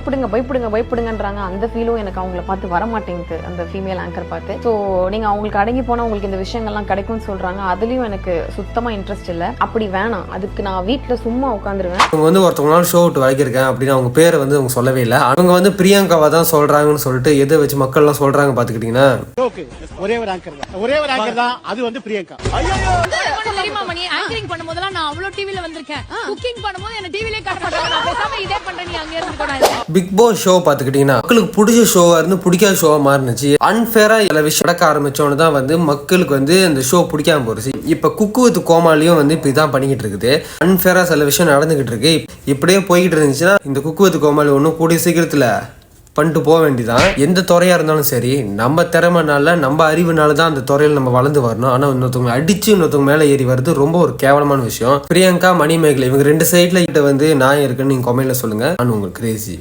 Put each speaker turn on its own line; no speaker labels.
பயப்படுங்கன்றாங்க. அந்த ஃபீலும் எனக்கு அவங்கள பார்த்து வர மாட்டேங்குது, அந்த ஃபீமேல் ஆங்கர் பார்த்து. ஸோ நீங்கள் அவங்களுக்கு அடங்கி போனால் உங்களுக்கு இந்த விஷயங்கள்லாம் கிடைக்கும்னு சொல்கிறாங்க. அதுலேயும் எனக்கு சுத்தமாக இன்ட்ரெஸ்ட் இல்லை. அப்படி வேணாம், அதுக்கு நான் வீட்டில் சும்மா உட்காந்துருவேன்.
அவங்க வந்து ஒருத்தவங்களால ஷோ விட்டு வளர்க்கிருக்கேன் அப்படின்னு அவங்க பேரை வந்து அவங்க சொல்லவே இல்லை. அவங்க வந்து பிரியங்காவை தான் சொல்கிறாங்கன்னு சொல்லிட்டு எதை வச்சு மக்கள்லாம் சொல்கிறாங்க பார்த்துக்கிட்டிங்கன்னா,
ஒரே ஒரு ஆங்கர் தான் அது வந்து பிரியங்கா.
தெரியுமா மணி, ஆங்கரிங் பண்ணும்போதெல்லாம் நான் அவ்வளோ டிவில வந்திருக்கேன். குக்கிங் பண்ணும்போது என்ன டிவிலே காட்ட மாட்டாங்க. நான் பேசாம இதே பண்றேன், நீ அங்க இருந்து கூடாது.
பிக் பாஸ் ஷோ பார்த்துக்கிட்டிங்கன்னா மக்களுக்கு பிடிச்ச ஷோவாக இருந்து பிடிக்காத ஷோவாக மாறினுச்சு. அன்ஃபேராக எல்லா விஷயம் நடக்க ஆரம்பித்தோன்னு தான் வந்து மக்களுக்கு வந்து அந்த ஷோ பிடிக்காம போச்சு. இப்போ குக்கு வித் கோமாளியும் வந்து இப்போ இதான் பண்ணிக்கிட்டு இருக்குது. அன்ஃபேராக சில விஷயம் நடந்துக்கிட்டு இருக்கு. இப்படியே போய்கிட்டு இருந்துச்சுன்னா இந்த குக்கு வித் கோமாளி ஒன்றும் கூடிய சீக்கிரத்தில் பண்ணிட்டு போக வேண்டியதான். எந்த துறையாக இருந்தாலும் சரி, நம்ம திறமைனால நம்ம அறிவுனால தான் அந்த துறையில் நம்ம வளர்ந்து வரணும். ஆனால் இன்னொருத்தவங்க அடிச்சு இன்னொருத்தவங்க மேலே ஏறி வருது ரொம்ப ஒரு கேவலமான விஷயம். பிரியங்கா, மணிமேகலை இவங்க 2 சைடில் கிட்ட வந்து நான் இருக்குன்னு நீங்கள் கமெண்ட்ல சொல்லுங்கள். நான் உங்களுக்கு கிரேசி.